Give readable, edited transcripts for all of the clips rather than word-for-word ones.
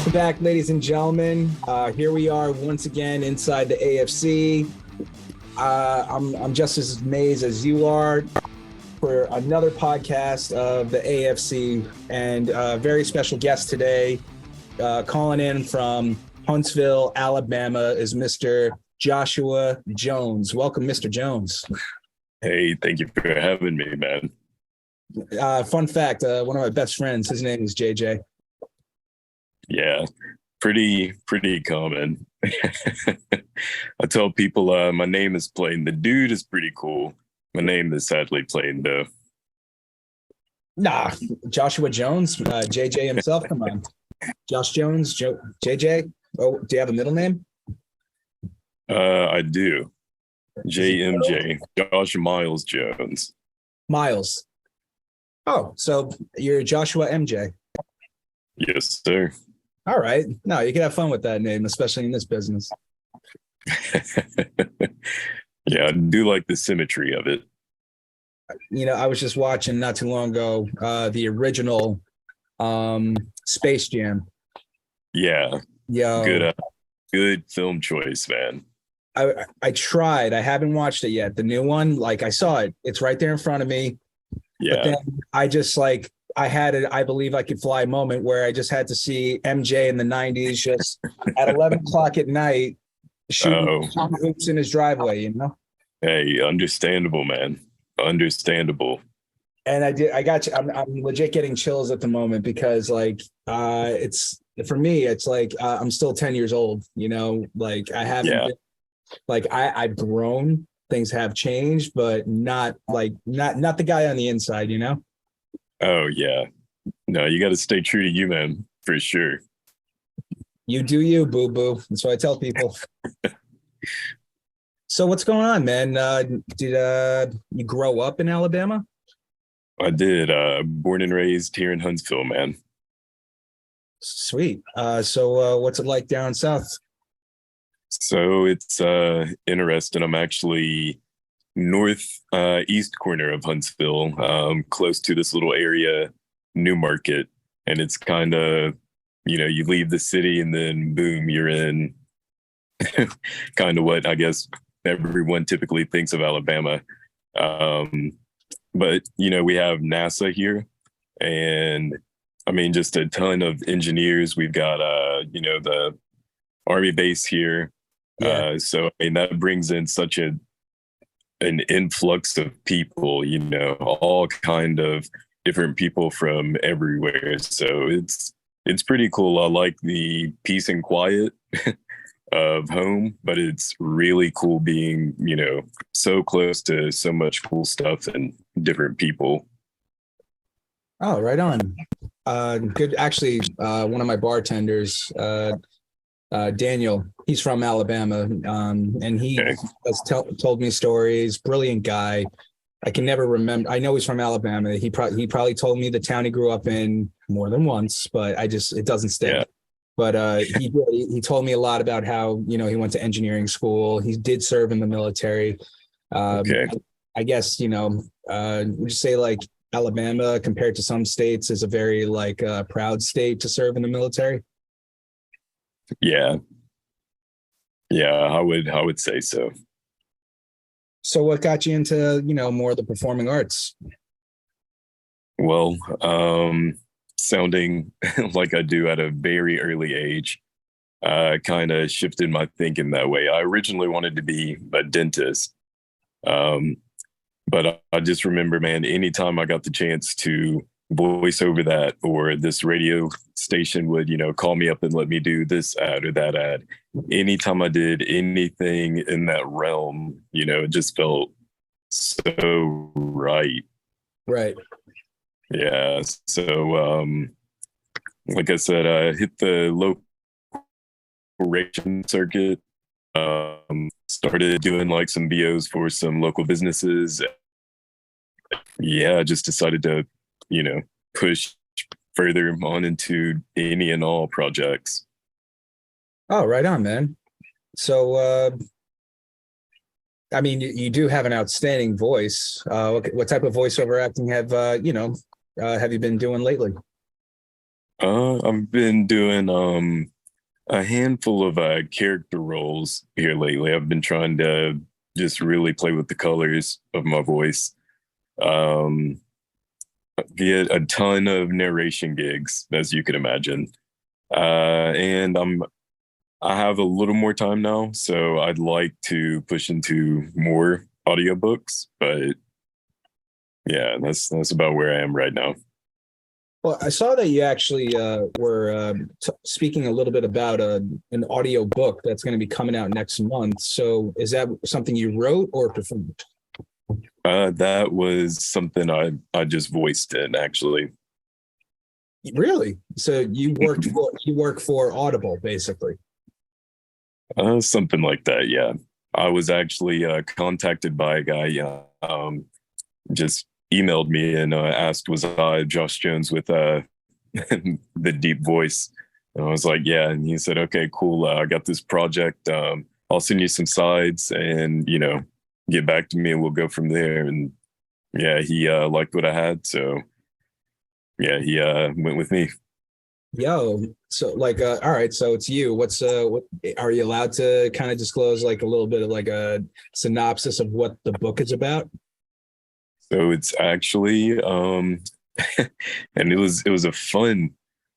Welcome back, ladies and gentlemen. Here we are once again inside the AFC. I'm just as amazed as you are for another podcast of the AFC, and a very special guest today, calling in from Huntsville, Alabama, is Mr. Joshua Jones. Welcome, Mr. Jones. Hey, thank you for having me, man. Fun fact, one of my best friends, his name is JJ. Yeah, pretty common. I tell people my name is plain. The dude is pretty cool. My name is sadly plain, though. Nah, Joshua Jones, JJ himself. Come on. Josh Jones, JJ. Oh, do you have a middle name? I do. JMJ, Josh Miles Jones. Miles. Oh, so you're Joshua MJ. Yes, sir. All right. No, you can have fun with that name, especially in this business. Yeah, I do like the symmetry of it. You know, I was just watching not too long ago the original Space Jam. Yeah, Yo, good film choice, man. I tried. I haven't watched it yet. The new one, like I saw it. It's right there in front of me. But Yeah. then I just I had it, I believe I could fly moment where I just had to see MJ in the 90s just at 11 o'clock at night shooting hoops in his driveway, you know? Hey, understandable, man. Understandable. And I'm legit getting chills at the moment because it's for me, it's I'm still 10 years old, you know, like I haven't Yeah. been, I've grown, things have changed, but not the guy on the inside, you know? Oh, yeah. No, you got to stay true to you, man, for sure. You do you, boo boo. That's what I tell people. So what's going on, man? Did you grow up in Alabama? I did. Born and raised here in Huntsville, man. Sweet. So what's it like down south? So it's interesting. I'm actually north east corner of Huntsville, close to this little area, New Market, and it's kind of, you leave the city and then boom, you're in kind of what I guess everyone typically thinks of Alabama. But we have NASA here, and I mean just a ton of engineers. We've got the Army base here. Yeah. So I mean that brings in such an influx of people, all kind of different people from everywhere. So it's pretty cool. I like the peace and quiet of home, but it's really cool being, so close to so much cool stuff and different people. Oh, right on. Good. Actually, one of my bartenders, Daniel, he's from Alabama, and he Okay. has told me stories. Brilliant guy. I can never remember. I know he's from Alabama. He probably told me the town he grew up in more than once, but it doesn't stick. Yeah. But he told me a lot about how he went to engineering school. He did serve in the military. Okay. I guess would you say Alabama compared to some states is a very proud state to serve in the military? Yeah. Yeah, I would say so. So what got you into more of the performing arts? Well, sounding like I do at a very early age, kind of shifted my thinking that way. I originally wanted to be a dentist. Um, but I just remember, man, anytime I got the chance to voice over that, or this radio station would, call me up and let me do this ad or that ad. Anytime I did anything in that realm, it just felt so right. Right. Yeah. So, like I said, I hit the local radio circuit, started doing some VOs for some local businesses. Yeah, I just decided to, push further on into any and all projects. Oh, right on, man. So, I mean, you do have an outstanding voice. What type of voiceover acting have you been doing lately? I've been doing a handful of character roles here lately. I've been trying to just really play with the colors of my voice. Um, get a ton of narration gigs, as you can imagine. And I have a little more time now, so I'd like to push into more audiobooks, but yeah, that's about where I am right now. Well, I saw that you actually were speaking a little bit about an audio book that's going to be coming out next month. So is that something you wrote or performed? That was something I just voiced in actually. Really? So you work for Audible, basically. Something like that, yeah. I was actually contacted by a guy, just emailed me and asked, was I Josh Jones with the deep voice? And I was like, yeah. And he said, okay, cool. I got this project. I'll send you some sides and, get back to me and we'll go from there. And yeah, he liked what I had. So yeah, he went with me. Yo, so like all right, so it's you. What are you allowed to kind of disclose like a little bit of like a synopsis of what the book is about? So it's actually and it was a fun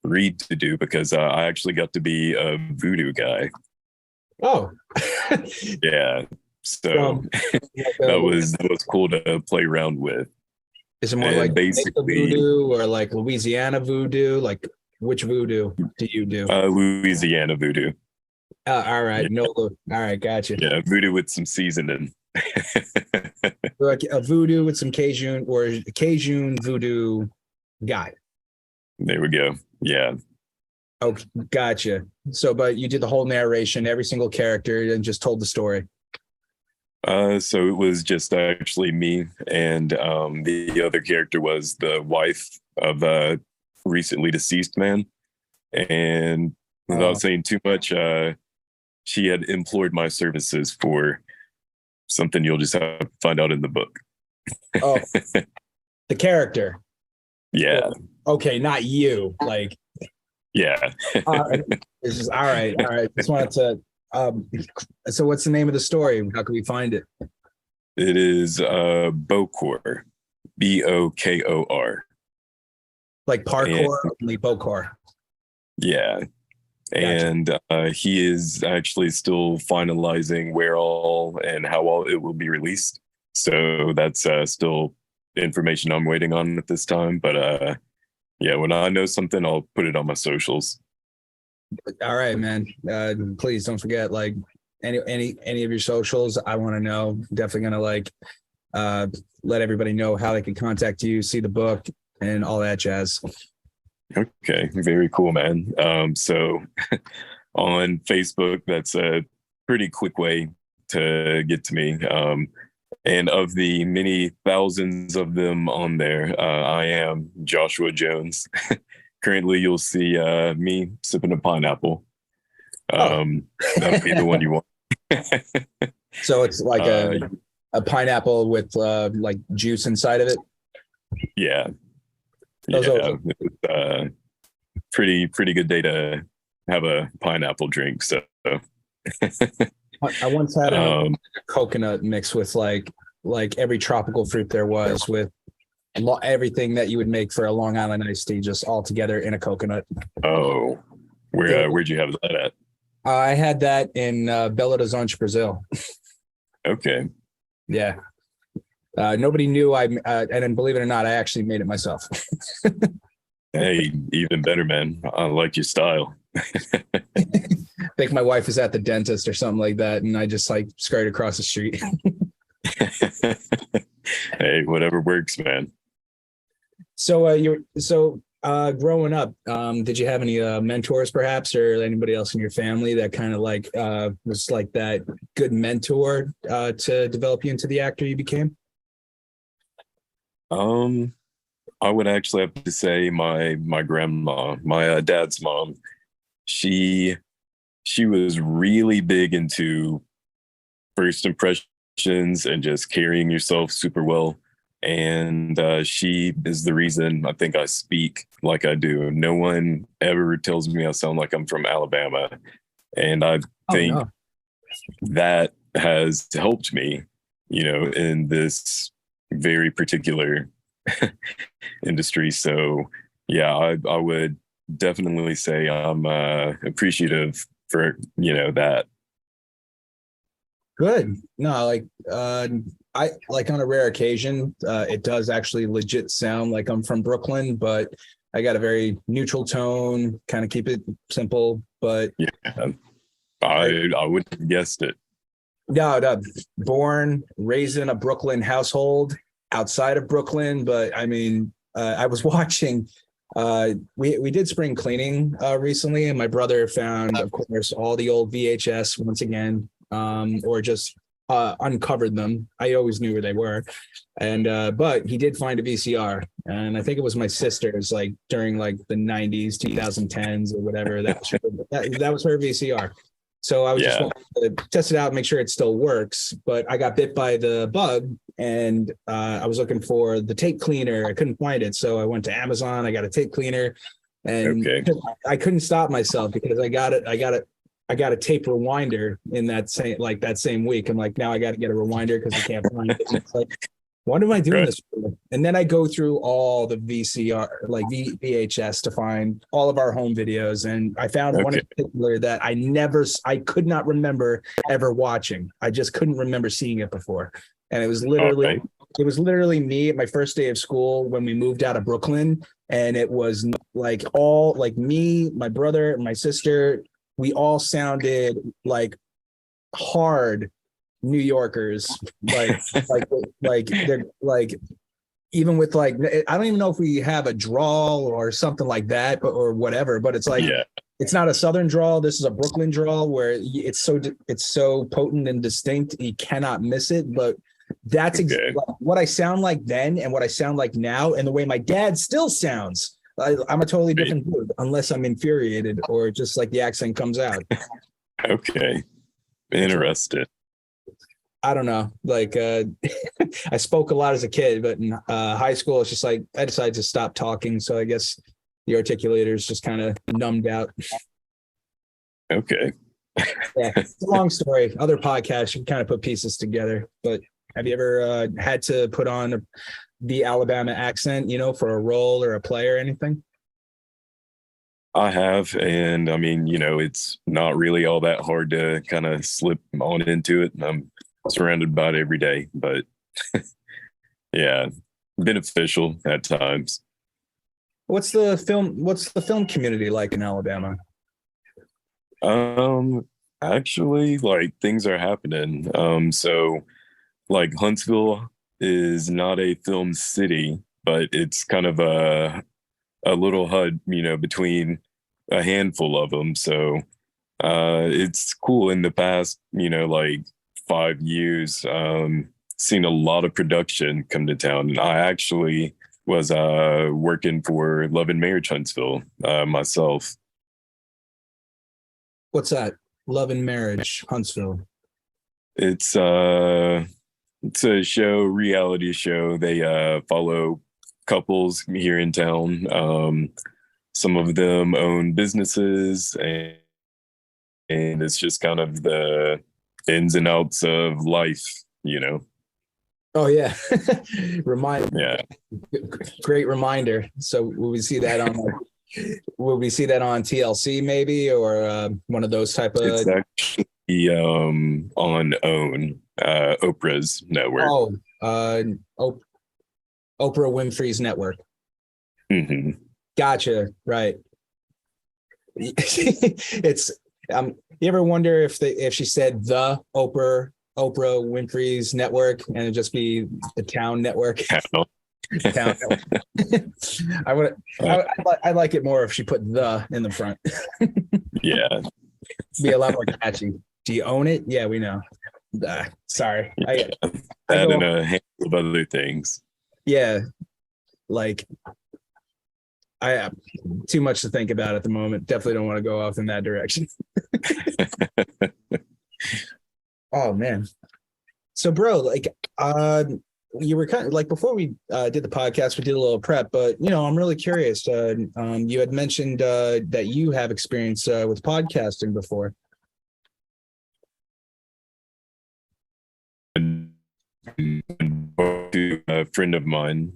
read to do because I actually got to be a voodoo guy. Oh. Yeah. So From that was cool to play around with. is it more like And Jamaica basically voodoo or like Louisiana voodoo? Like which voodoo do you do? Louisiana voodoo. All Yeah, right, no, all right, gotcha. yeah, voodoo with some seasoning. Like a voodoo with some Cajun or Cajun voodoo guy. There we go. Yeah. Oh, gotcha. So, but you did the whole narration, every single character, and just told the story. So it was just actually me, and the other character was the wife of a recently deceased man. And without Oh, saying too much, she had employed my services for something you'll just have to find out in the book. oh, the character. Yeah, Okay, not you. Like, yeah. uh, this is all right. All right. Just wanted to. So, what's the name of the story? How can we find it? It is Bokor, Bokor. Like And parkour, only Bokor. yeah, Gotcha. and he is actually still finalizing where all and how all it will be released. So that's still information I'm waiting on at this time. But yeah, when I know something, I'll put it on my socials. All right, man. Please don't forget like any of your socials. I want to know. Definitely gonna like uh let everybody know how they can contact you, see the book, and all that jazz. Okay, very cool, man. So on Facebook, that's a pretty quick way to get to me. And of the many thousands of them on there, I am Joshua Jones. Currently, you'll see me sipping a pineapple. Oh, That'll be the one you want. so it's like uh, a pineapple with like juice inside of it. yeah, Those are, yeah. It's pretty good day to have a pineapple drink. So, I once had a um, coconut mix with like every tropical fruit there was with everything that you would make for a Long Island iced tea just all together in a coconut. oh, where'd you have that at? I had that in Belo Horizonte, Brazil. Okay. Yeah. Nobody knew and then believe it or not, I actually made it myself. Hey, even better, man. I like your style. I think my wife was at the dentist or something like that, and I just like scurried across the street. Hey, whatever works, man. So growing up, did you have any mentors perhaps or anybody else in your family that kind of like was like that good mentor to develop you into the actor you became? Um, I would actually have to say my grandma, my dad's mom. She she was really big into first impressions and just carrying yourself super well. And she is the reason I think I speak like I do. No one ever tells me I sound like I'm from Alabama. And I Oh think no. that has helped me, in this very particular industry. So, yeah, I would definitely say I'm appreciative for, that. Good. No, like I like on a rare occasion, it does actually legit sound like I'm from Brooklyn, but I got a very neutral tone, kind of keep it simple. But Yeah, I I wouldn't have guessed it. no, born, raised in a Brooklyn household outside of Brooklyn, but I mean, I was watching. We did spring cleaning recently, and my brother found, of course, all the old VHS once again, or just uncovered them. I always knew where they were, and but he did find a VCR, and I think it was my sister's, like during like the '90s, 2010s, or whatever. That was her VCR. So I was just Yeah. wanting to test it out, make sure it still works. But I got bit by the bug, and I was looking for the tape cleaner. I couldn't find it, so I went to Amazon. I got a tape cleaner, and Okay. I couldn't stop myself because I got a tape rewinder in that same week. I'm like, now I got to get a rewinder because I can't find it. And it's like, what am I doing Right. this for? And then I go through all the VCR, like VHS, to find all of our home videos. And I found one Okay. in particular that I could not remember ever watching. I just couldn't remember seeing it before. And All right. it was literally me at my first day of school when we moved out of Brooklyn. And it was like me, my brother, my sister, we all sounded like hard New Yorkers, like like they're like even with like I don't even know if we have a drawl or something like that, or whatever. But it's like Yeah. it's not a Southern drawl. This is a Brooklyn drawl where it's so potent and distinct you cannot miss it. But that's Okay. what I sound like then and what I sound like now, and the way my dad still sounds. I'm a totally Great. different dude, unless I'm infuriated or just like the accent comes out. Okay. It's Interested. I don't know. Like I spoke a lot as a kid, but in high school, it's just like I decided to stop talking. So I guess the articulators just kind of numbed out. Okay. Yeah, it's a long story. Other podcasts, you can kind of put pieces together. But have you ever had to put on the Alabama accent, for a role or a play or anything? I have, and I mean, it's not really all that hard to kind of slip on into it. I'm surrounded by it every day, but yeah, beneficial at times. What's the film community like in Alabama? Um, Actually, like things are happening. So like Huntsville is not a film city, but it's kind of a little HUD, between a handful of them. So it's cool. In the past, like 5 years, seen a lot of production come to town. And I actually was working for Love and Marriage Huntsville myself. What's that? Love and Marriage, Huntsville. It's it's a show, reality show. They follow couples here in town. Some of them own businesses, and it's just kind of the ins and outs of life. Oh yeah, remind Yeah, great reminder. So will we see that on TLC maybe or one of those type it's of actually on OWN, Oprah's network. oh Oprah Winfrey's network. Hmm. Gotcha. Right. It's you ever wonder if she said the Oprah Winfrey's network and it'd just be the town network? Town network. I like it more if she put the in the front. Yeah, Be a lot more catchy. Do you own it? Yeah, we know. Sorry. yeah, I that go and a handful of other things. yeah, like I have too much to think about at the moment. Definitely don't want to go off in that direction. Oh man. So bro, like you were kind of like before we did the podcast, we did a little prep, but I'm really curious. You had mentioned that you have experience with podcasting before. To a friend of mine,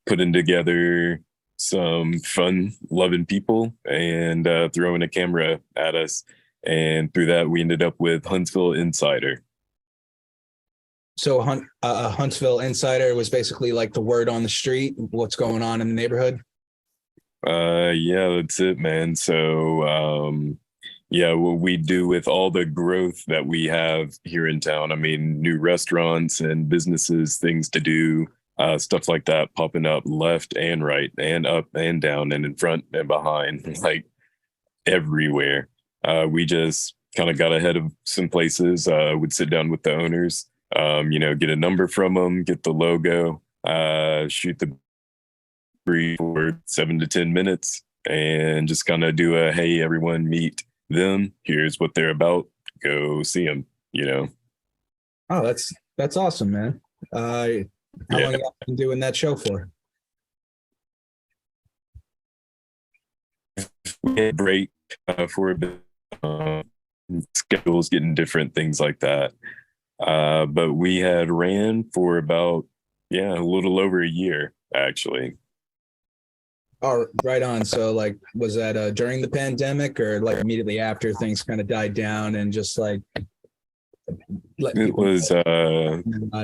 putting together some fun loving people and throwing a camera at us. And through that, we ended up with Huntsville Insider. So Huntsville Insider was basically like the word on the street, what's going on in the neighborhood. Yeah, that's it, man. So, yeah, what we do with all the growth that we have here in town, I mean, new restaurants and businesses, things to do, stuff like that popping up left and right and up and down and in front and behind, like everywhere. We just kind of got ahead of some places, would sit down with the owners, get a number from them, get the logo, shoot the brief for 7 to 10 minutes and just kind of do a, hey, everyone meet them. Here's what they're about. Go see them, Oh, that's awesome, man. How long have you been doing that show for? We had a break for a bit. Schedules getting different, things like that. But we had ran for about, a little over a year, actually. Oh, right on. So like, was that during the pandemic or like immediately after things kind of died down and just like it was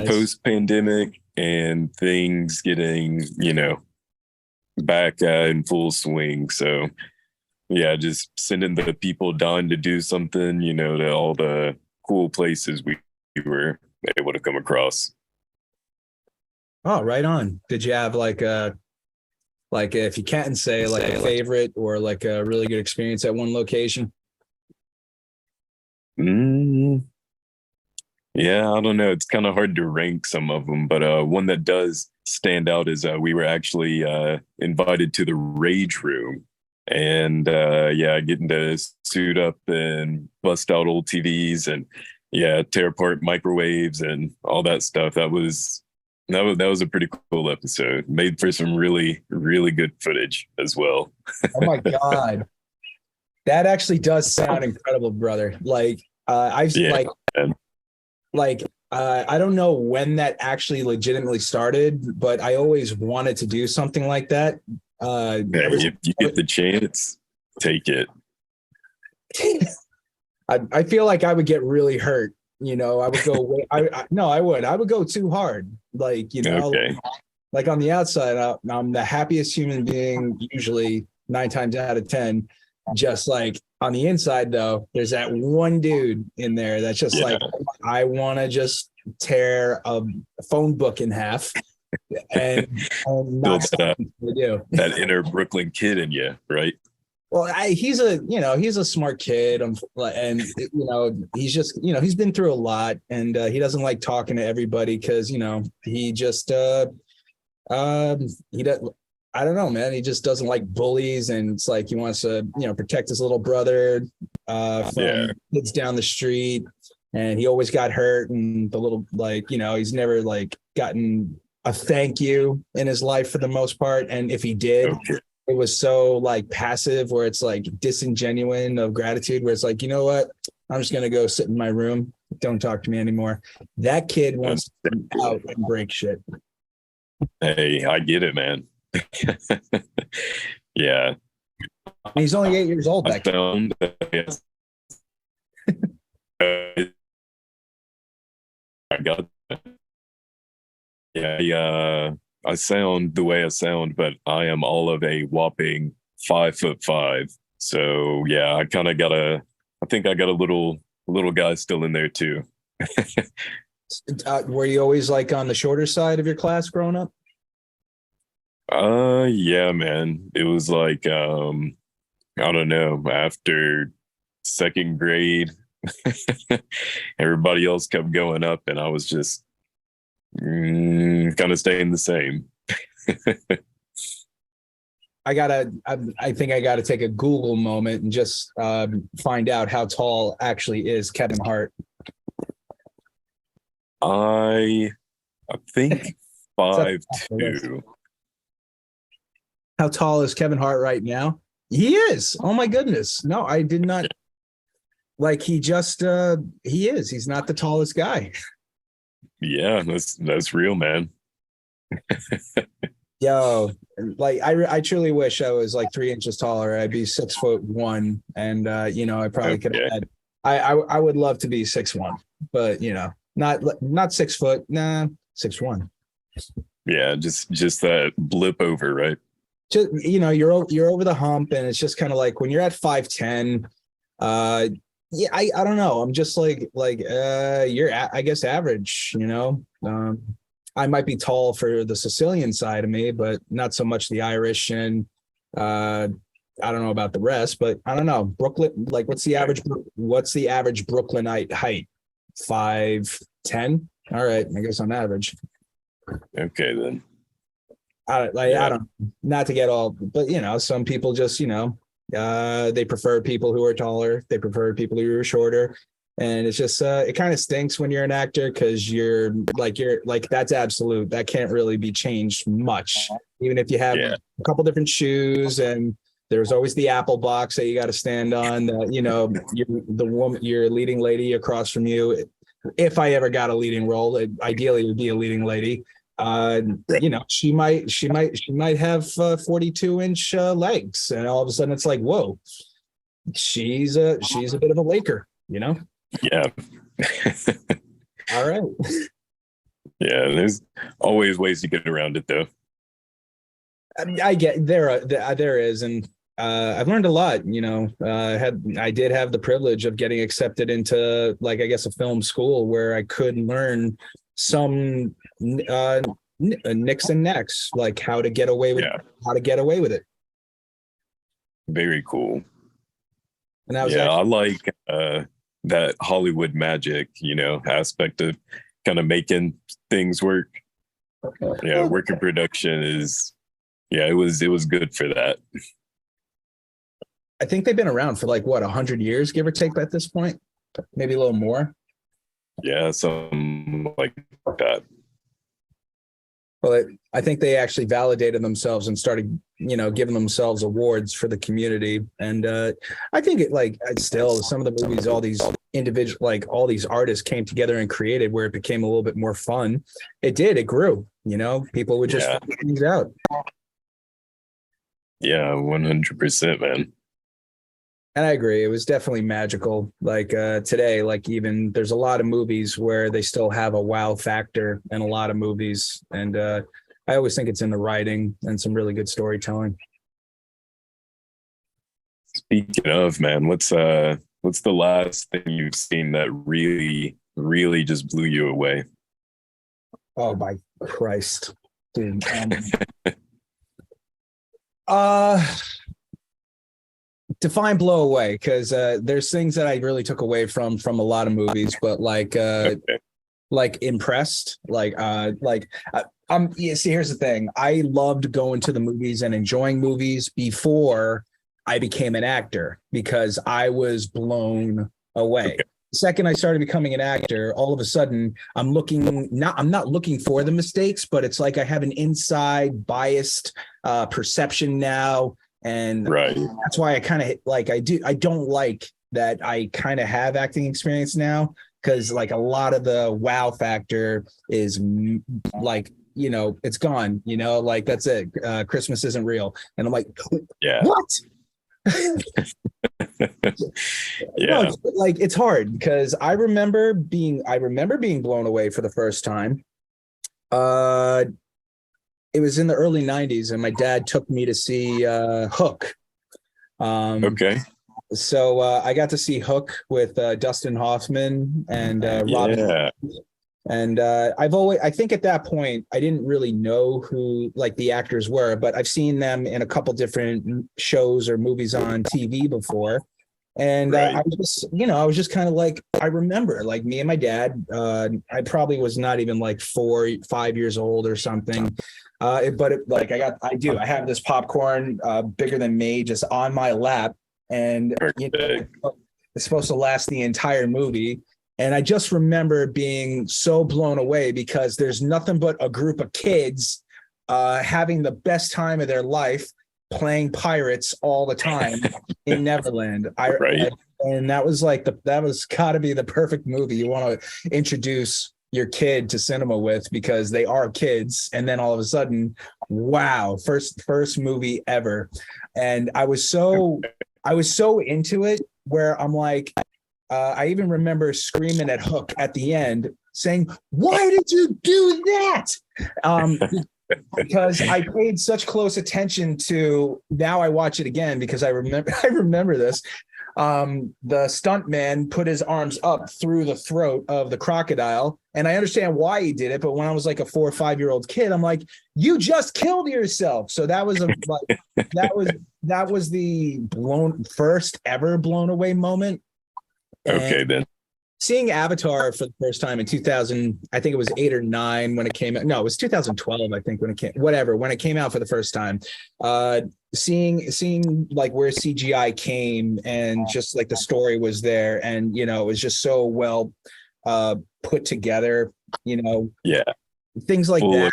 post pandemic and things getting, back in full swing. So yeah, just sending the people down to do something, to all the cool places we were able to come across. Oh, right on. Did you have like if you can't say like a favorite or like a really good experience at one location? Yeah, I don't know. It's kind of hard to rank some of them, but one that does stand out is we were actually invited to the Rage Room. And getting to suit up and bust out old TVs and tear apart microwaves and all that stuff. That was a pretty cool episode. Made for some really, really good footage as well. Oh my God. That actually does sound incredible, brother. Like I don't know when that actually legitimately started, but I always wanted to do something like that. If you get the chance, take it. I feel like I would get really hurt. I would go. I would go too hard. Like Okay. like on the outside, I'm the happiest human being usually 9 times out of 10. Just like on the inside, though, there's that one dude in there that's just like, I want to just tear a phone book in half. And not something to do. That inner Brooklyn kid in you, right? Well, he's a smart kid, and he's just he's been through a lot, and he doesn't like talking to everybody because he just he does. I don't know, man. He just doesn't like bullies, and it's like he wants to protect his little brother from kids down the street, and he always got hurt, and the little he's never like gotten a thank you in his life for the most part. And if he did, it was so like passive where it's like disingenuine of gratitude, where it's like, you know what? I'm just going to go sit in my room. Don't talk to me anymore. That kid wants to come out and break shit. Hey, I get it, man. Yeah. He's only 8 years old. I found I got I sound the way I sound, but I am all of a whopping 5'5". So yeah, I think I got a little guy still in there too. Were you always like on the shorter side of your class growing up? Yeah, man. It was like I don't know, after second grade, everybody else kept going up and I was just kind of staying the same. I think I gotta take a Google moment and just find out how tall actually is Kevin Hart. I I think It's at five the top of the list. two. How tall is Kevin Hart right now? He is. Oh my goodness. No, I did not like he just he is. He's not the tallest guy. Yeah, that's real, man. Yo, like I truly wish I was like 3 inches taller. I'd be 6'1", and I probably could Okay. have had. I would love to be 6'1", but not 6 foot. Nah, 6'1". Yeah, just that blip over, right? Just you're over the hump, and it's just kind of like when you're at 5'10". Yeah, I don't know. I'm just I guess average. I might be tall for the Sicilian side of me, but not so much the Irish, and uh, I don't know about the rest. But I don't know. Brooklyn, like, what's the average Brooklynite height? 5'10". All right, I guess on average. Okay then. I Yeah. don't, not to get all, but some people just they prefer people who are taller. They prefer people who are shorter. And it's just it kind of stinks when you're an actor because you're like that's absolute. That can't really be changed much. Even if you have Yeah. a couple different shoes, and there's always the apple box that you got to stand on. That you're the woman, your leading lady across from you. If I ever got a leading role, ideally it would be a leading lady. She might have 42-inch legs, and all of a sudden it's like, whoa, she's a bit of a Laker. Yeah. All right. Yeah, there's always ways to get around it though. I get there is, and I've learned a lot. I did have the privilege of getting accepted into, like, I guess, a film school where I could learn some nicks and necks, like how to get away with Yeah, it. very cool. And that was Yeah, I actually like that Hollywood magic, aspect of kind of making things work. Yeah, working production is yeah, it was good for that. I think they've been around for like what 100 years, give or take, at this point, maybe a little more. Yeah, something like that. But I think they actually validated themselves and started, giving themselves awards for the community. And I think it's still some of the movies, all these all these artists came together and created where it became a little bit more fun. It grew, people would just Yeah. figure things out. Yeah, 100%, man. And I agree. It was definitely magical. Like today, like even there's a lot of movies where they still have a wow factor in a lot of movies. And I always think it's in the writing and some really good storytelling. Speaking of, man, what's the last thing you've seen that really, really just blew you away? Oh my Christ, dude. Uh Define blow away, because there's things that I really took away from a lot of movies, but Okay. like impressed, yeah, see, here's the thing. I loved going to the movies and enjoying movies before I became an actor because I was blown away. Okay. The second I started becoming an actor, all of a sudden I'm not looking for the mistakes, but it's like I have an inside biased perception now. And Right. that's why I kind of I don't like that I kind of have acting experience now, because like a lot of the wow factor is it's gone, like that's it. Christmas isn't real. And I'm like, Yeah. what? No, Yeah. it's hard because I remember being blown away for the first time. It was in the early 90s, and my dad took me to see Hook. Okay. So I got to see Hook with Dustin Hoffman and Robin. Yeah. And I think at that point, I didn't really know who like the actors were, but I've seen them in a couple different shows or movies on TV before. And Right. I was just kind of like, I remember like me and my dad, I probably was not even like 5 years old or something. I have this popcorn bigger than me just on my lap, and Perfect. it's supposed to last the entire movie. And I just remember being so blown away because there's nothing but a group of kids having the best time of their life playing pirates all the time in Neverland. Right. And that was like that was got to be the perfect movie you want to introduce your kid to cinema with, because they are kids. And then all of a sudden, wow, first movie ever. And I was so into it where I'm like, I even remember screaming at Hook at the end saying, "Why did you do that?" Because I paid such close attention to, now I watch it again because I remember this. The stuntman put his arms up through the throat of the crocodile, and I understand why he did it. But when I was like a 4 or 5-year-old kid, I'm like, "You just killed yourself." So that was that was the first ever blown away moment. Okay, then. Seeing Avatar for the first time in 2000, I think it was 8 or 9 when it came out. No, it was 2012, I think, when it came out for the first time. Seeing like where CGI came, and just like the story was there, and it was just so well put together, Yeah. things like that.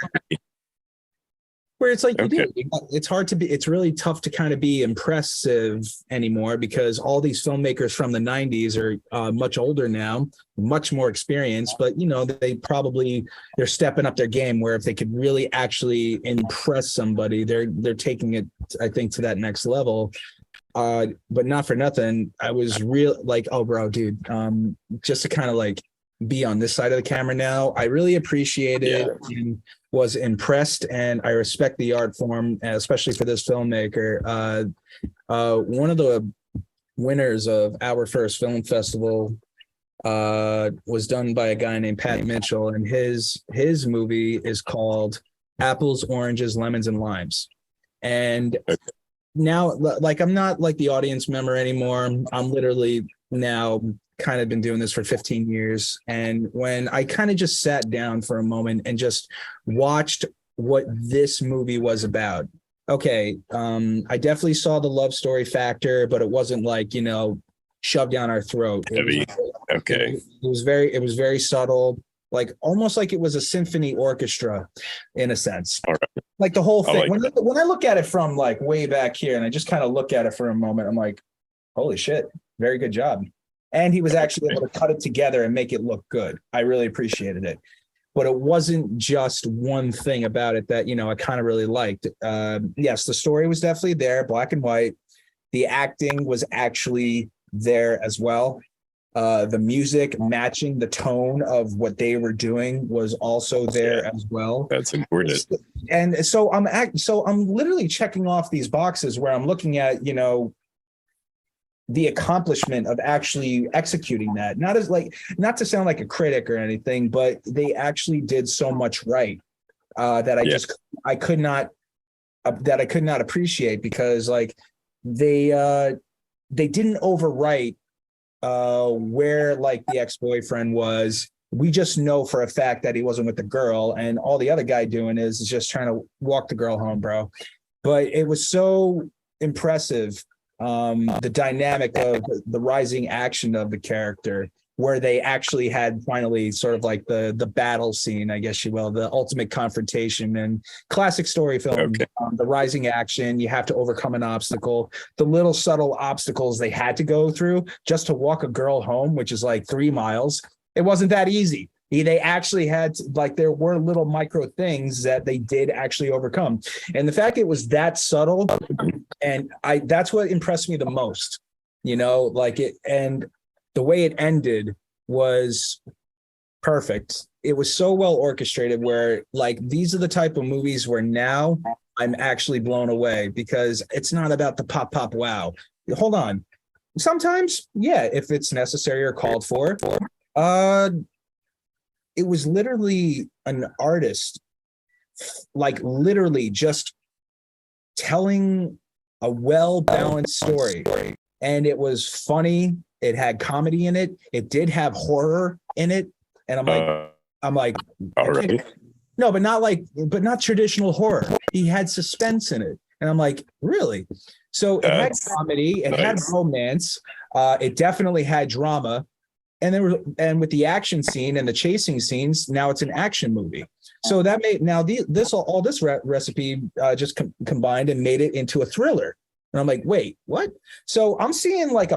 Where it's like, Okay. it's really tough to kind of be impressive anymore, because all these filmmakers from the 90s are much older now, much more experienced, but they're stepping up their game, where if they could really actually impress somebody, they're taking it, I think, to that next level. But not for nothing, I was real like, oh bro, dude, just to kind of like be on this side of the camera now, I really appreciated it and was impressed, and I respect the art form, especially for this filmmaker. One of the winners of our first film festival was done by a guy named Pat Mitchell, and his movie is called Apples, Oranges, Lemons, and Limes. And now, like, I'm not like the audience member anymore. I'm literally now kind of been doing this for 15 years. And when I kind of just sat down for a moment and just watched what this movie was about, okay, I definitely saw the love story factor, but it wasn't like, shoved down our throat. Heavy. Okay. It was very subtle, like almost like it was a symphony orchestra in a sense. All right. Like the whole thing. Like when I look at it from like way back here, and I just kind of look at it for a moment, I'm like, holy shit, very good job. And he was actually able to cut it together and make it look good. I really appreciated it. But it wasn't just one thing about it that, I kind of really liked. Yes, the story was definitely there, black and white. The acting was actually there as well. The music matching the tone of what they were doing was also there as well. That's important. And so I'm literally checking off these boxes where I'm looking at, the accomplishment of actually executing that. Not to sound like a critic or anything, but they actually did so much right that I could not appreciate, because like they didn't overwrite where like the ex-boyfriend was. We just know for a fact that he wasn't with the girl, and all the other guy doing is just trying to walk the girl home, bro. But it was so impressive, the dynamic of the rising action of the character, where they actually had finally sort of like the battle scene, I guess you will, the ultimate confrontation. And classic story film, the rising action, you have to overcome an obstacle, the little subtle obstacles they had to go through just to walk a girl home, which is like 3 miles. It wasn't that easy. They actually had there were little micro things that they did actually overcome. And the fact it was that subtle, and that's what impressed me the most, and the way it ended was perfect. It was so well orchestrated, where like these are the type of movies where now I'm actually blown away, because it's not about the pop, wow. Hold on. Sometimes, yeah, if it's necessary or called for, it was literally an artist, like literally just telling a well-balanced story. And it was funny. It had comedy in it. It did have horror in it. And I'm like, all right. No, but not traditional horror. He had suspense in it. And I'm like, really? So it had comedy, it had romance, it definitely had drama. and with the action scene and the chasing scenes, now it's an action movie. So that made now this recipe just combined and made it into a thriller. And I'm like, wait, what? So I'm seeing like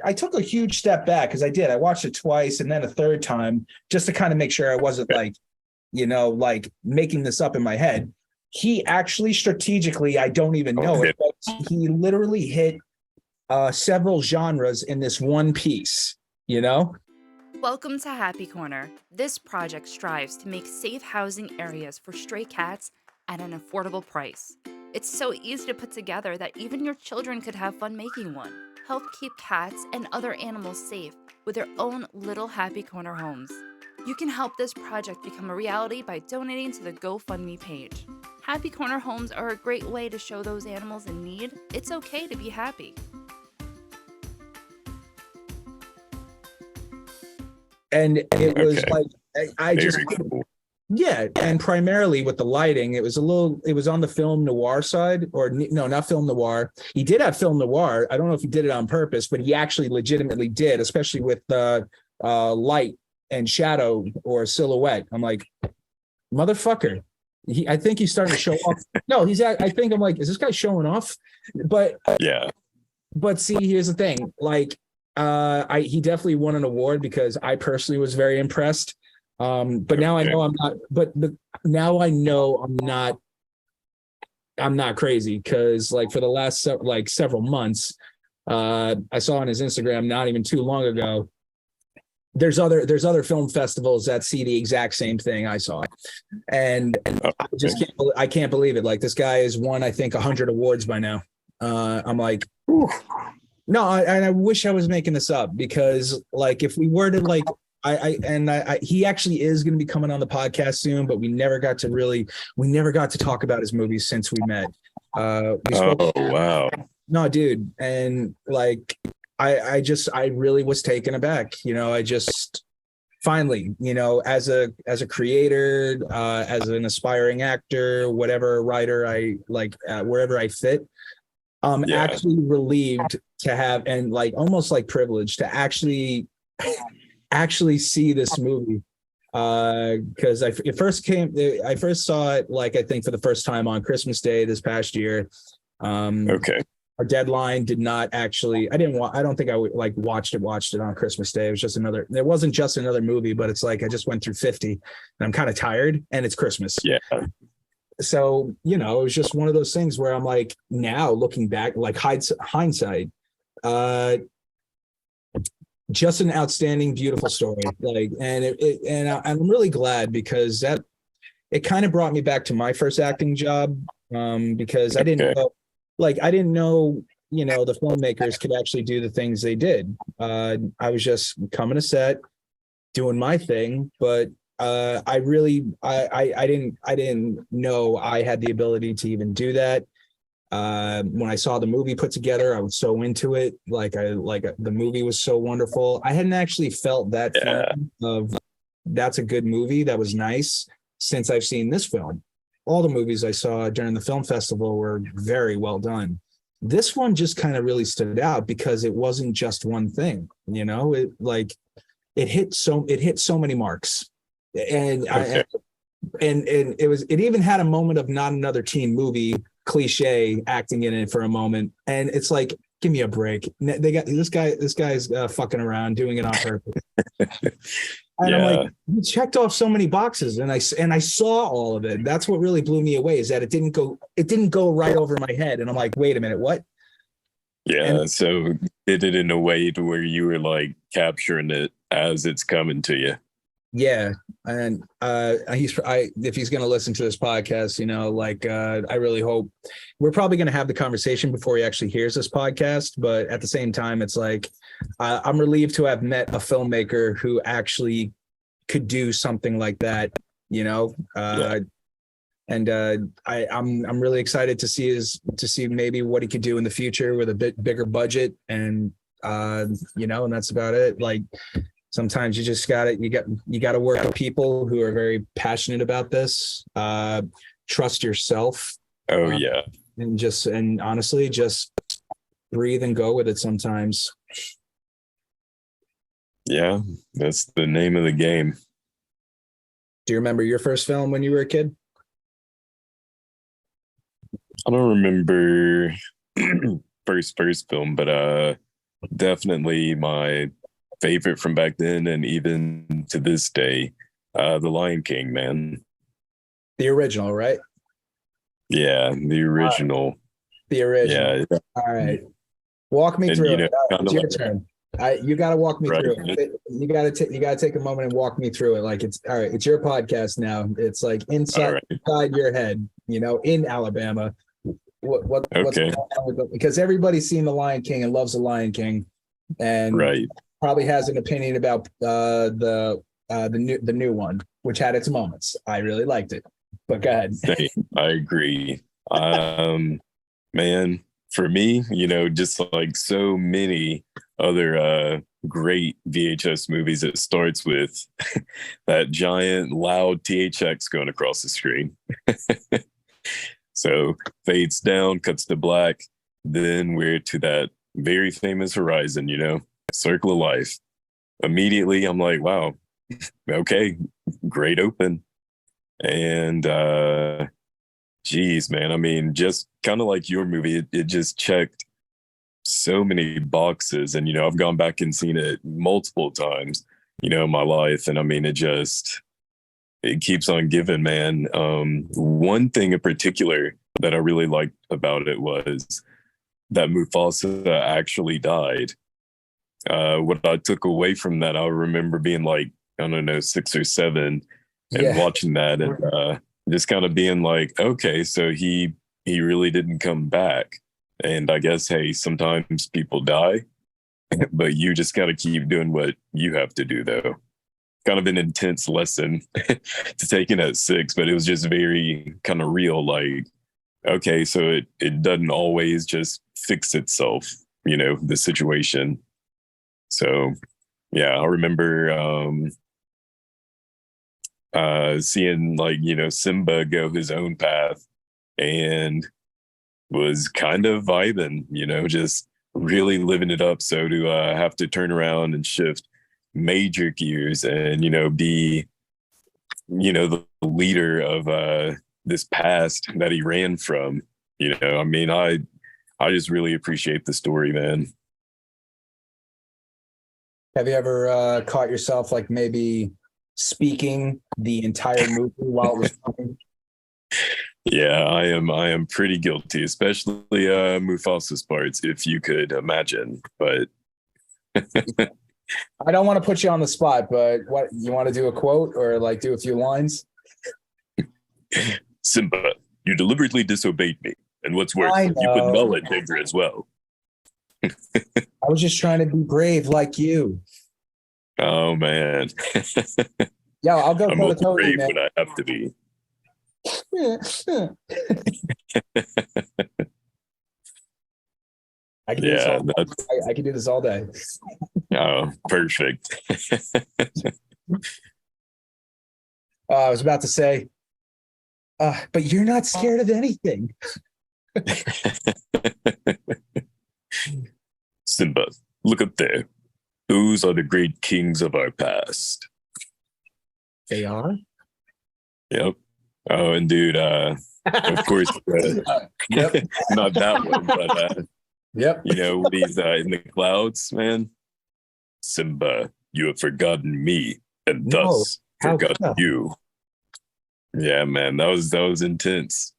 I took a huge step back because I watched it twice and then a third time just to kind of make sure I wasn't like, like making this up in my head. He actually strategically, I don't even know it, but he literally hit several genres in this one piece, Welcome to Happy Corner. This project strives to make safe housing areas for stray cats at an affordable price. It's so easy to put together that even your children could have fun making one. Help keep cats and other animals safe with their own little Happy Corner homes. You can help this project become a reality by donating to the GoFundMe page. Happy Corner homes are a great way to show those animals in need it's okay to be happy. And it was like I Very just cool. yeah, and primarily with the lighting, it was on the film noir side, or no, not film noir. He did have film noir. I don't know if he did it on purpose, but he actually legitimately did, especially with the light and shadow or silhouette. I'm like, motherfucker. I think he's starting to show off. No, I think I'm like, is this guy showing off? But Yeah. But see, here's the thing. Like, he definitely won an award because I personally was very impressed. But now I know I'm not. But now I know I'm not crazy because like for the last several months, I saw on his Instagram not even too long ago. There's other film festivals that see the exact same thing I saw, and I can't believe it. Like this guy has won I think 100 awards by now. I'm like, ooh. No, I wish I was making this up because like if we were to like he actually is going to be coming on the podcast soon, but we never got to talk about his movies since we met. Wow. No, dude, and like I really was taken aback. I just finally, as a creator, as an aspiring actor, whatever writer I like, wherever I fit. Actually relieved to have and like almost like privileged to actually see this movie because I first saw it like I think for the first time on Christmas Day this past year. Our deadline did not actually. I don't think I would like watched it on Christmas Day. It wasn't just another movie, but it's like I just went through 50 and I'm kind of tired and it's Christmas. Yeah. So, it was just one of those things where I'm like, now looking back, like hindsight, just an outstanding, beautiful story. Like, and I'm really glad because it kind of brought me back to my first acting job. Because I didn't know, the filmmakers could actually do the things they did. I was just coming to set, doing my thing, but I didn't know I had the ability to even do that. When I saw the movie put together, I was so into it. The movie was so wonderful. I hadn't actually felt that feeling of that's a good movie. That was nice since I've seen this film. All the movies I saw during the film festival were very well done. This one just kind of really stood out because it wasn't just one thing, it hit so many marks. And it even had a moment of not another teen movie cliche acting in it for a moment, and it's like, give me a break. They got this guy's fucking around doing it on purpose. And I'm like, you checked off so many boxes, and I saw all of it. That's what really blew me away, is that it didn't go right over my head, and I'm like, wait a minute, what? So did it in a way to where you were like capturing it as it's coming to you. Yeah, and if he's going to listen to this podcast, I really hope we're probably going to have the conversation before he actually hears this podcast. But at the same time, it's like I'm relieved to have met a filmmaker who actually could do something like that. And I'm really excited to see maybe what he could do in the future with a bit bigger budget, and and that's about it. Like, sometimes you just gotta work with people who are very passionate about this. Trust yourself. And honestly, just breathe and go with it sometimes. Yeah, that's the name of the game. Do you remember your first film when you were a kid? I don't remember first film, but definitely my favorite from back then and even to this day, The Lion King, man. The original, right? Yeah, the original. The original. Yeah, All right. Walk me and through it. kind It's of your like turn. You got to walk me right. through it. You got to take a moment and walk me through it. Like it's all right. It's your podcast now. It's like All right. inside your head. In Alabama. What's Okay. going on with because everybody's seen The Lion King and loves The Lion King, and Right. probably has an opinion about the new one, which had its moments. I really liked it, but go ahead. Same. I agree. Man, for me, just like so many other great VHS movies, it starts with that giant loud THX going across the screen. So fades down, cuts to black. Then we're to that very famous horizon, circle of life. Immediately, I'm like, wow, okay, great open. And geez, man, I mean, just kind of like your movie, it just checked so many boxes. And, I've gone back and seen it multiple times, in my life. And I mean, it keeps on giving, man. One thing in particular that I really liked about it was that Mufasa actually died. What I took away from that, I remember being like, I don't know, 6 or 7 and Yeah. watching that and just kind of being like, okay, so he really didn't come back. And I guess, hey, sometimes people die, but you just got to keep doing what you have to do, though. Kind of an intense lesson to take in at 6, but it was just very kind of real. Like, okay, so it doesn't always just fix itself, the situation. So, yeah, I remember seeing like Simba go his own path and was kind of vibing, just really living it up. So to have to turn around and shift major gears and be the leader of this past that he ran from, I mean, I just really appreciate the story, man. Have you ever caught yourself like maybe speaking the entire movie while it was filming? Yeah, I am pretty guilty, especially Mufasa's parts, if you could imagine. But I don't want to put you on the spot, but what you want to do a quote or like do a few lines? Simba, you deliberately disobeyed me. And what's worse, I you put know. Nala in danger as well. I was just trying to be brave like you. Oh man. Yeah, I'll go I'm toe only to toe with you, brave man. when I have to be. I can do this Yeah, all, I can do this all day. oh, perfect. I was about to say, but you're not scared of anything. Simba, look up there. Those are the great kings of our past. They are? Yep. Oh, and dude, of course, Yep. not that one, but Yep. when he's in the clouds, man. Simba, you have forgotten me, and No, thus how forgotten come? you. Yeah, man, that was intense.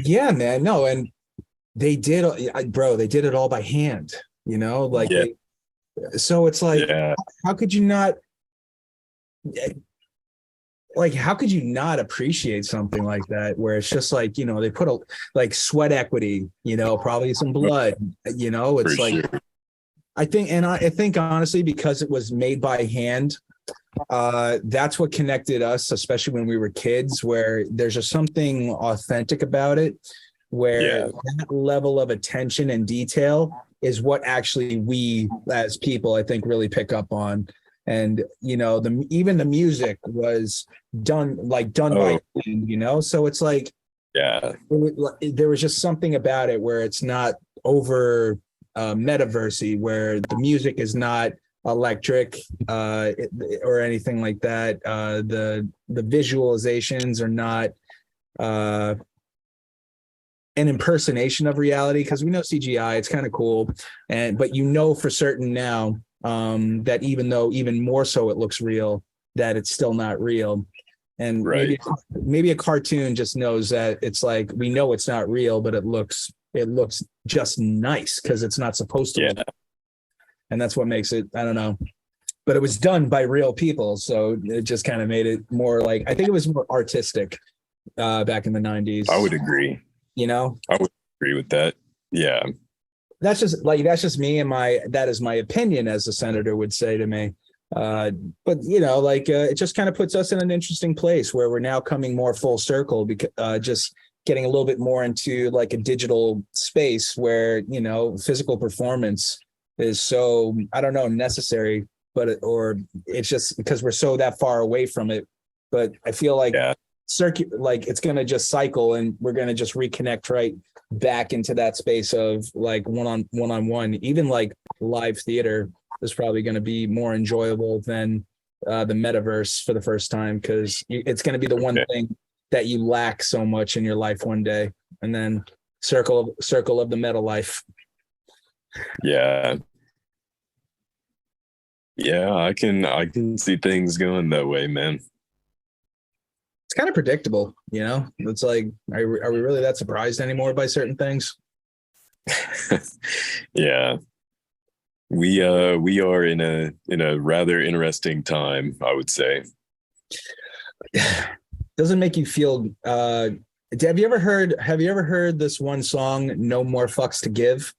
Yeah, man. No, and they did, bro, they did it all by hand, like, Yeah, so it's like, yeah. how could you not, like, how could you not appreciate something like that where it's just like, they put like sweat equity, probably some blood, For it's like, sure. I think honestly, because it was made by hand, that's what connected us, especially when we were kids, where there's just something authentic about it, where Yeah. that level of attention and detail is what actually we as people, I think, really pick up on. And even the music was done Oh, by hand, so it's like yeah. there was just something about it where it's not over metaversy, where the music is not electric or anything like that. The visualizations are not an impersonation of reality, because we know CGI, it's kind of cool, but for certain now that even though even more so it looks real, that it's still not real. And Right. maybe a cartoon just knows that it's like, we know it's not real, but it looks just nice because it's not supposed to. Yeah. And that's what makes it, I don't know. But it was done by real people, so it just kind of made it more like, I think it was more artistic back in the 90s. I would agree. I would agree with that. Yeah. That's just me, and that is my opinion, as the senator would say to me. But it just kind of puts us in an interesting place where we're now coming more full circle, because just getting a little bit more into like a digital space where, physical performance is so, I don't know, necessary, or it's just because we're so that far away from it. But I feel like it's going to just cycle, and we're going to just reconnect right back into that space of like one-on-one. Even like live theater is probably going to be more enjoyable than the metaverse for the first time, because it's going to be the one thing that you lack so much in your life one day, and then circle of the meta life. Yeah. Yeah, I can see things going that way, man. It's kind of predictable, It's like, are we really that surprised anymore by certain things? Yeah. We are in a rather interesting time, I would say. Doesn't make you feel have you ever heard this one song, No More Fucks to Give?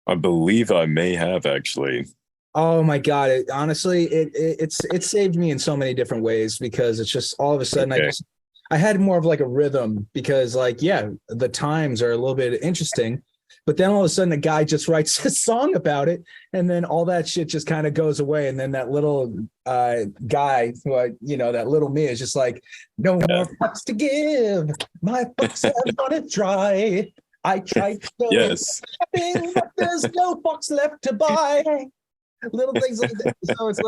I believe I may have, actually. Oh my God. It saved me in so many different ways, because it's just all of a sudden I had more of like a rhythm, because the times are a little bit interesting, but then all of a sudden a guy just writes a song about it, and then all that shit just kind of goes away. And then that little guy, that little me is just like, no more fucks to give. My fucks have run it dry. I tried to Yes. shopping, but there's no fucks left to buy. Little things like that. So it's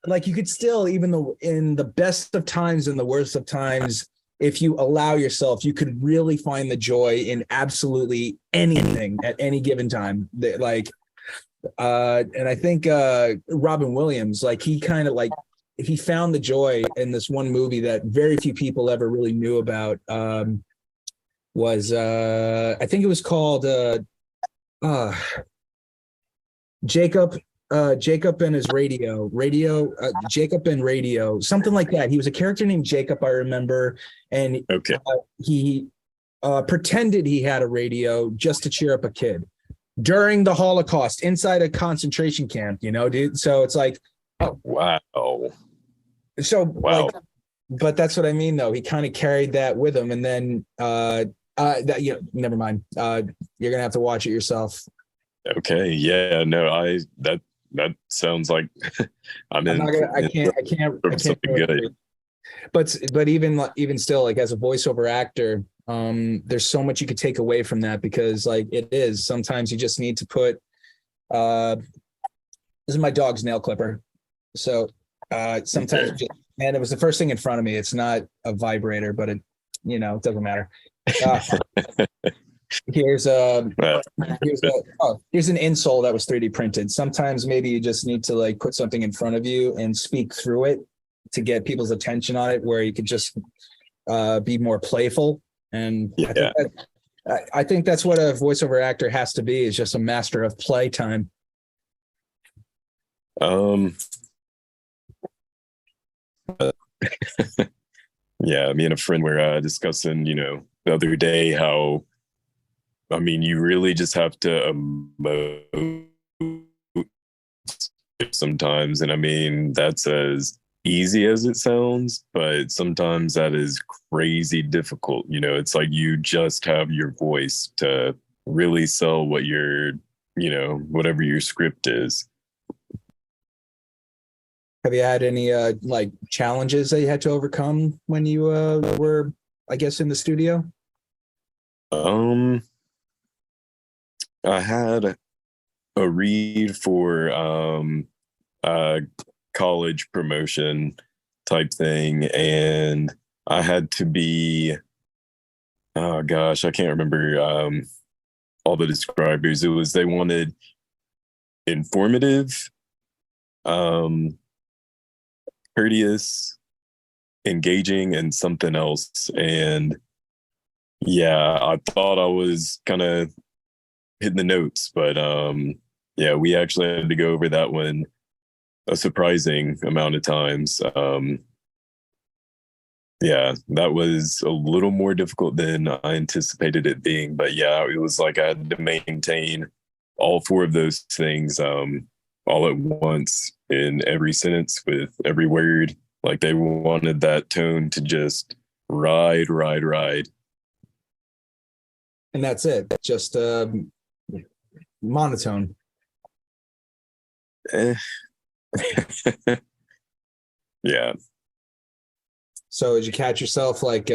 like you could still, even though in the best of times and the worst of times, if you allow yourself, you could really find the joy in absolutely anything at any given time. And I think Robin Williams, he kind of he found the joy in this one movie that very few people ever really knew about. Was I think it was called Jacob and his radio, Jacob and radio, something like that. He was a character named Jacob, I remember. And he pretended he had a radio just to cheer up a kid during the Holocaust inside a concentration camp, dude. So it's like, oh, wow. So wow. But that's what I mean, though. He kind of carried that with him. And then never mind. You're going to have to watch it yourself. Okay. Yeah. No. That sounds like I can't something good. But even still, like, as a voiceover actor, there's so much you could take away from that, because it is sometimes you just need to put. This is my dog's nail clipper, so sometimes and it was the first thing in front of me. It's not a vibrator, but it doesn't matter. Here's an insole that was 3D printed. Sometimes maybe you just need to put something in front of you and speak through it to get people's attention on it, where you could just be more playful. And I think that's what a voiceover actor has to be, is just a master of playtime. Yeah, me and a friend were discussing, the other day how, you really just have to emote sometimes. And that's as easy as it sounds, but sometimes that is crazy difficult. It's like you just have your voice to really sell what your, whatever your script is. Have you had any challenges that you had to overcome when you were, I guess, in the studio? I had a read for uh college promotion type thing, and I had to be, oh gosh, I can't remember all the describers. It was, they wanted informative, um courteous, engaging, and something else. And yeah, I thought I was kind of hitting the notes, but yeah, we actually had to go over that one a surprising amount of times. Yeah, that was a little more difficult than I anticipated it being. But yeah, it was like I had to maintain all four of those things all at once in every sentence with every word. Like they wanted that tone to just ride, ride, ride. And that's it. Just monotone. Eh. Yeah. So did you catch yourself like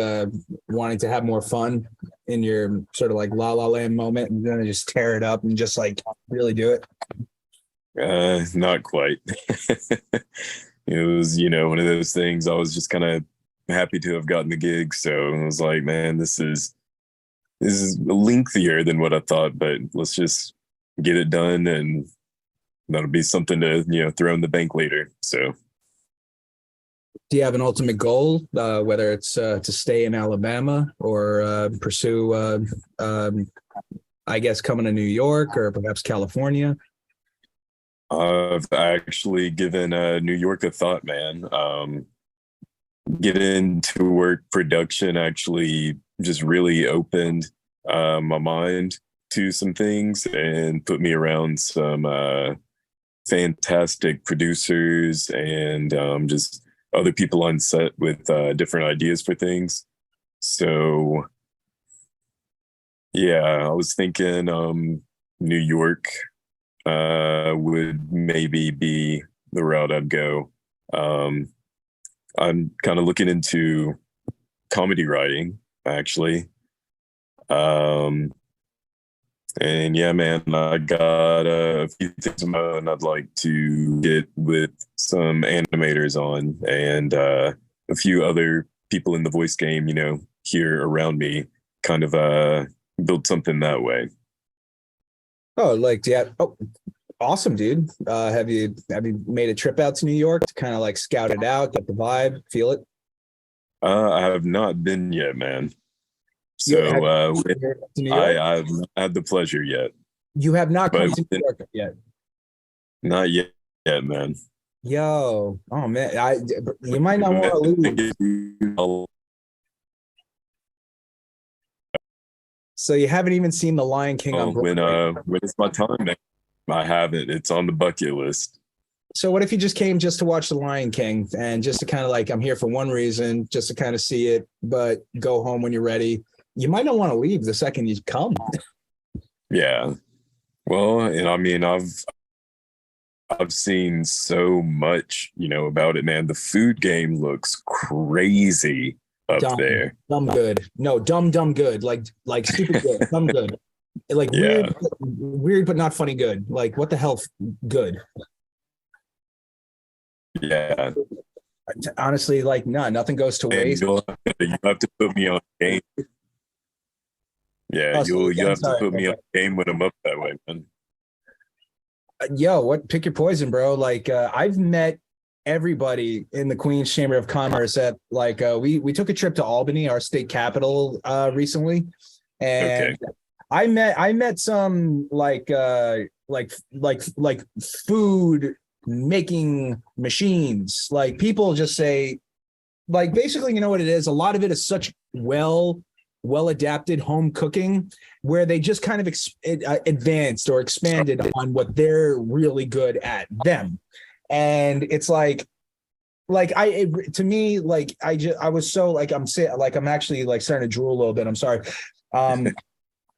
wanting to have more fun in your sort of like La La Land moment and then just tear it up and just like really do it? Not quite. It was, one of those things. I was just kind of happy to have gotten the gig. So I was like, man, this is lengthier than what I thought, but let's just get it done, and that'll be something to throw in the bank later. So, Do you have an ultimate goal, whether it's to stay in Alabama or pursue, I guess, coming to New York or perhaps California? I've actually given New York a thought, man. Getting to work production actually just really opened my mind to some things and put me around some fantastic producers and just other people on set with different ideas for things. So yeah, I was thinking New York would maybe be the route I'd go. I'm kind of looking into comedy writing, actually. And yeah, man, I got a few things of my own I'd like to get with some animators on, and a few other people in the voice game, here around me, kind of build something that way. Oh, like, yeah. Oh, awesome, dude. Have you made a trip out to New York to kind of like scout it out, get the vibe, feel it? I have not been yet, man. You have, So to New York? I've not had the pleasure yet, You have not come but to New York yet. not yet, man. Yo, oh man, you might not want to leave. So you haven't even seen The Lion King on Broadway. When it's my time, man. I haven't. It's on the bucket list. So what if you just came just to watch The Lion King and just to kind of like, I'm here for one reason, just to kind of see it, but go home when you're ready. You might not want to leave the second you come. Yeah. Well, and I mean, I've seen so much, about it, man. The food game looks crazy up there. Dumb good. No, dumb good. Like stupid good. Dumb good. Like Yeah. weird, but not funny good. Like what the hell good? Yeah. Honestly, like nothing goes to And waste. you have to put me on game. Yeah, Oh, you have to put me on game when I'm up that way, man. Yo, pick your poison, bro. Like I've met everybody in the Queen's Chamber of Commerce at like we took a trip to Albany, our state capital, recently. And Okay. I met some like food making machines. Like people just say, like basically, you know what it is? A lot of it is such well adapted home cooking where they just kind of advanced or expanded on what they're really good at them. And it's to me, like I was so like I'm actually like starting to drool a little bit. I'm sorry.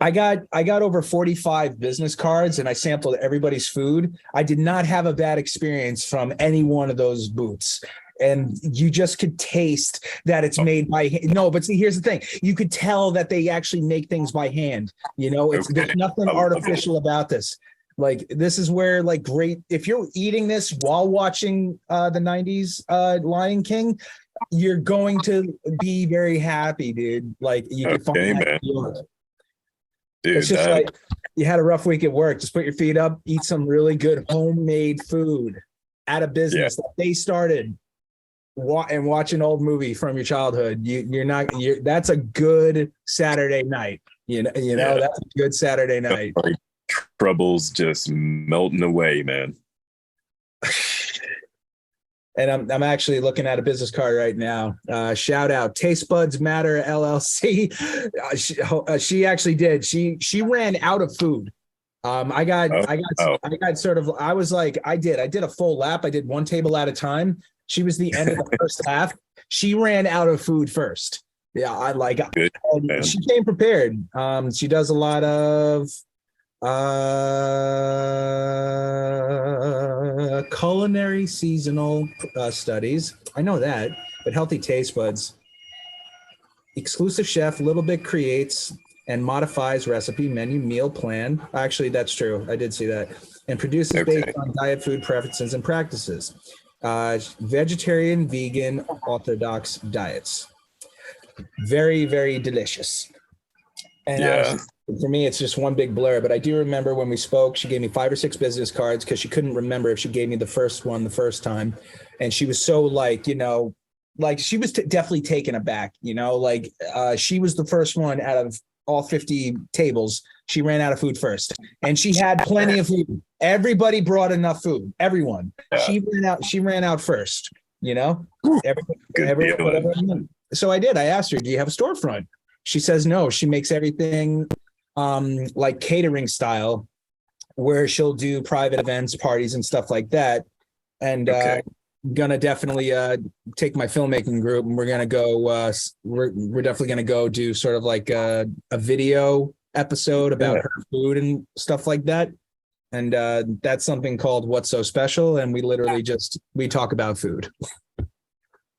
I got over 45 business cards and I sampled everybody's food. I did not have a bad experience from any one of those booths. And you just could taste that it's made by hand. No, but see, here's the thing. You could tell that they actually make things by hand. There's nothing artificial about this. Like this is where like great, if you're eating this while watching the 90s Lion King, you're going to be very happy, dude. Like you can find Okay, that man. in New York. It's Dude, just that like you had a rough week at work. Just put your feet up, eat some really good homemade food at a yeah, business that they started, and watch an old movie from your childhood. You're that's a good Saturday night. yeah. That's a good Saturday night. Like troubles just melting away, man. And I'm actually looking at a business card right now. Shout out Taste Buds Matter LLC. She actually did. She ran out of food. I got Oh, I got oh, I got sort of I was like I did a full lap. I did one table at a time. She was the end of the first half. She ran out of food first. Yeah, I like. good, man. She came prepared. She does a lot of culinary seasonal studies. I know that, but healthy taste buds. Exclusive chef, Little Bit creates and modifies recipe, menu, meal plan. Actually, that's true. I did see that. And produces Okay. based on diet, food preferences, and practices. Vegetarian, vegan, orthodox diets. Very, very delicious. And Yeah. for me, it's just one big blur. But I do remember when we spoke, she gave me 5 or 6 business cards because she couldn't remember if she gave me the first one the first time. And she was so like, like she was definitely taken aback, like she was the first one out of all 50 tables. She ran out of food first, and she had plenty of food. Everybody brought enough food. Everyone. Yeah. She ran out first, Good whatever. feeling. So I did. I asked her, do you have a storefront? She says no. She makes everything like catering style, where she'll do private events, parties, and stuff like that. And Okay. gonna definitely take my filmmaking group, and we're gonna go. We're definitely gonna go do sort of like a video episode about Yeah. her food and stuff like that. And that's something called What's So Special, and we literally we talk about food.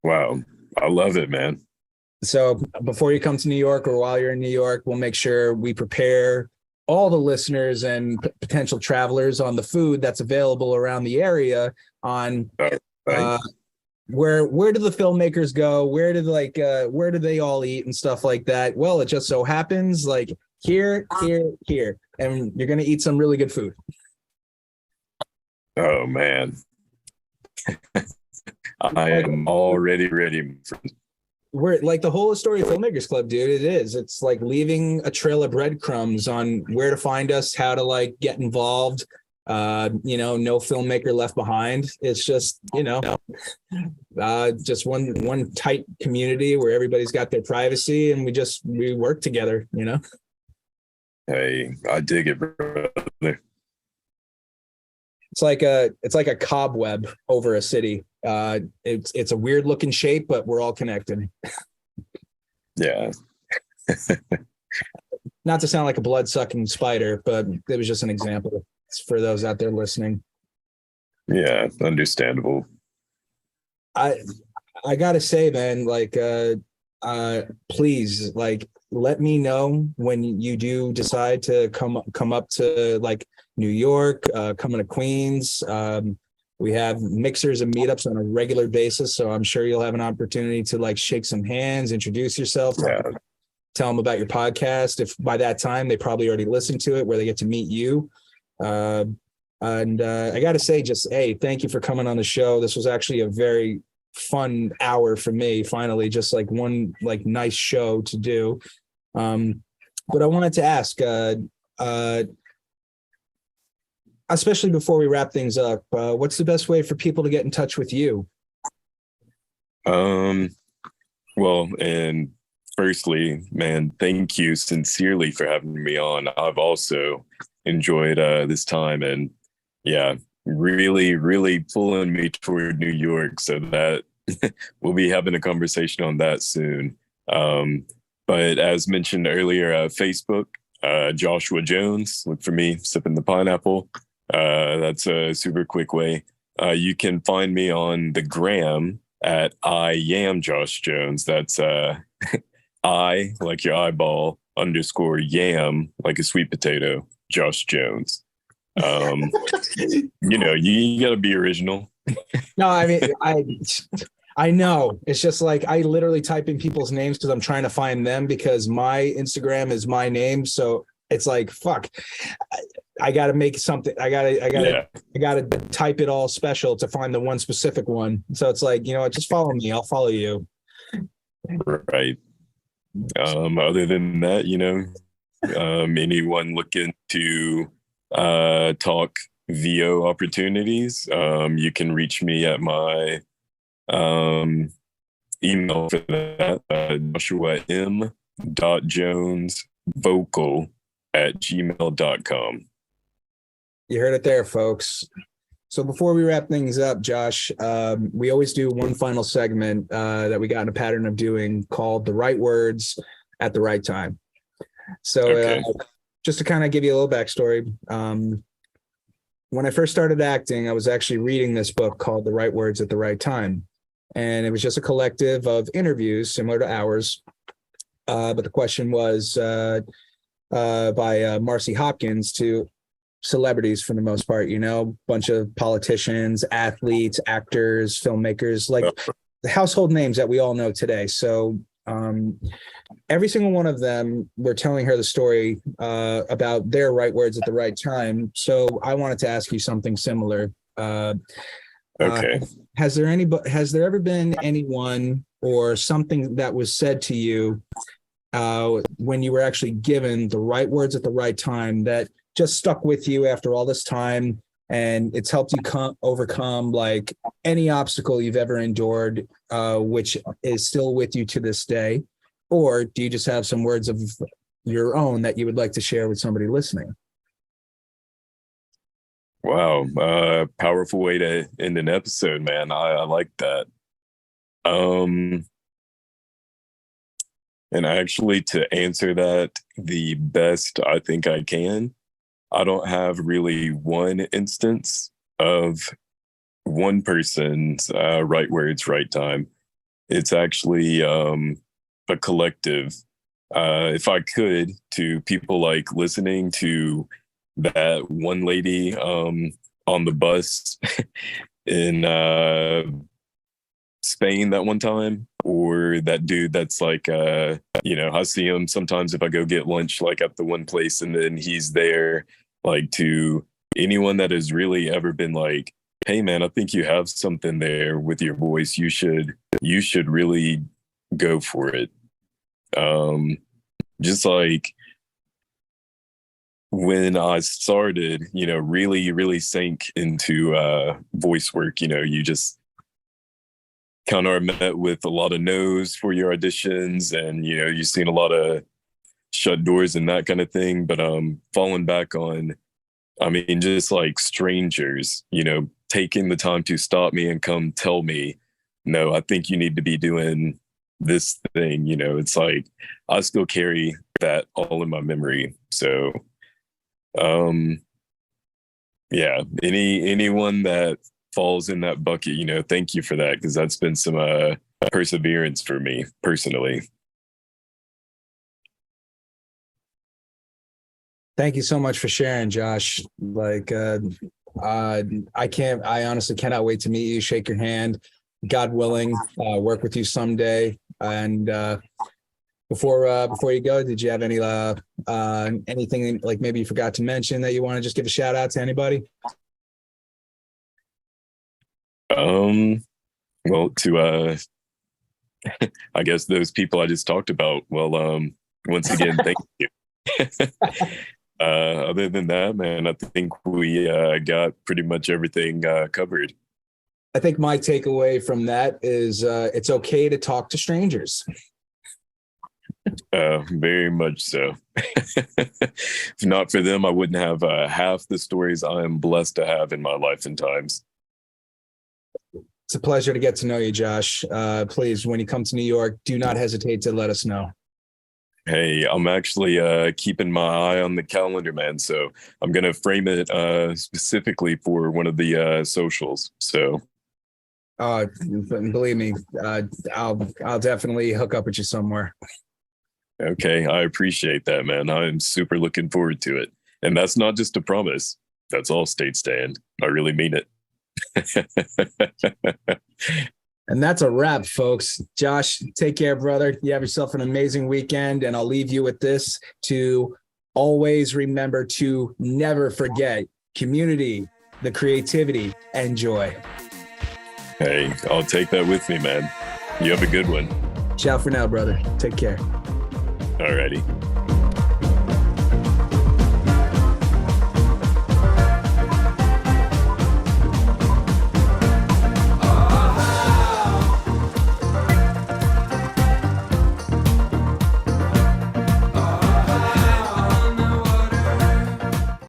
Wow. I love it, man. So before you come to New York or while you're in New York, we'll make sure we prepare all the listeners and potential travelers on the food that's available around the area on Right. where do the filmmakers go? Where do they all eat and stuff like that? Well, it just so happens like here, and you're gonna eat some really good food. Oh, man. I am already ready. We're like the whole Astoria Filmmakers Club, dude. It's like leaving a trail of breadcrumbs on where to find us, how to like get involved. No filmmaker left behind. It's just just one tight community where everybody's got their privacy, and we work together. Hey, I dig it, brother. It's like a cobweb over a city. It's a weird looking shape, but we're all connected. Yeah. Not to sound like a blood sucking spider, but it was just an example for those out there listening. Yeah. Understandable. I gotta say, man, like please, like let me know when you do decide to come up to like New York, coming to Queens. We have mixers and meetups on a regular basis, so I'm sure you'll have an opportunity to like shake some hands, introduce yourself, Yeah. tell them about your podcast. If by that time they probably already listened to it, where they get to meet you. And I got to say, just hey, thank you for coming on the show. This was actually a very fun hour for me. Finally, just like one like nice show to do. But I wanted to ask, especially before we wrap things up, what's the best way for people to get in touch with you? Well, and firstly, man, thank you sincerely for having me on. I've also enjoyed this time, and yeah, really, really pulling me toward New York, so that we'll be having a conversation on that soon. But as mentioned earlier, Facebook, Joshua Jones, look for me, sipping the pineapple. That's a super quick way. You can find me on the gram at I am Josh Jones. That's I like your eyeball _ yam like a sweet potato, Josh Jones. Um, you got to be original. No, I mean, I know. It's just like I literally type in people's names because I'm trying to find them because my Instagram is my name. So it's like, fuck. I got to make something. Yeah. I got to type it all special to find the one specific one. So it's like, just follow me. I'll follow you. Right. Other than that, anyone looking to talk VO opportunities, you can reach me at my email for that, Joshua m.jonesvocal@gmail.com. You heard it there, folks. So before we wrap things up, Josh, we always do one final segment that we got in a pattern of doing called the right words at the right time. So Okay. just to kind of give you a little backstory, when I first started acting, I was actually reading this book called The Right Words at the Right Time. And it was just a collective of interviews similar to ours. But the question was by Marcy Hopkins to celebrities for the most part, bunch of politicians, athletes, actors, filmmakers, like the household names that we all know today. So every single one of them were telling her the story about their right words at the right time. So I wanted to ask you something similar. Okay. Has there ever been anyone or something that was said to you when you were actually given the right words at the right time that just stuck with you after all this time, and it's helped you overcome like any obstacle you've ever endured, which is still with you to this day? Or do you just have some words of your own that you would like to share with somebody listening? Wow. Powerful way to end an episode, man. I like that. And actually, to answer that the best I think I can, I don't have really one instance of one person's right words, right time. It's actually a collective. If I could, to people like listening to that one lady on the bus in Spain that one time, or that dude that's like, I see him sometimes if I go get lunch, like at the one place, and then he's there, like to anyone that has really ever been like, hey man, I think you have something there with your voice. You should really go for it. Just like when I started, really, really sank into voice work, you just kind of met with a lot of no's for your auditions, and you've seen a lot of shut doors and that kind of thing. But falling back on, I mean, just like strangers, taking the time to stop me and come tell me, no, I think you need to be doing this thing. It's like I still carry that all in my memory. So yeah, anyone that falls in that bucket, thank you for that, because that's been some perseverance for me personally. Thank you so much for sharing, Josh. Like, I honestly cannot wait to meet you, shake your hand, God willing, work with you someday. And before you go, did you have anything like maybe you forgot to mention that you want to just give a shout out to anybody? Well, to I guess those people I just talked about. Well, once again, thank you. Other than that, man, I think we got pretty much everything covered. I think my takeaway from that is it's okay to talk to strangers. Very much so. If not for them, I wouldn't have half the stories I am blessed to have in my life and times. It's a pleasure to get to know you, Josh. Please, when you come to New York, do not hesitate to let us know. Hey, I'm actually keeping my eye on the calendar, man. So I'm gonna frame it specifically for one of the socials. So, believe me, I'll definitely hook up with you somewhere. okay, I appreciate that, man. I'm super looking forward to it, and that's not just a promise. That's all, state stand. I really mean it. And that's a wrap, folks. Josh, take care, brother. You have yourself an amazing weekend. And I'll leave you with this to always remember to never forget community, the creativity, and joy. Hey, I'll take that with me, man. You have a good one. Ciao for now, brother. Take care. Alrighty.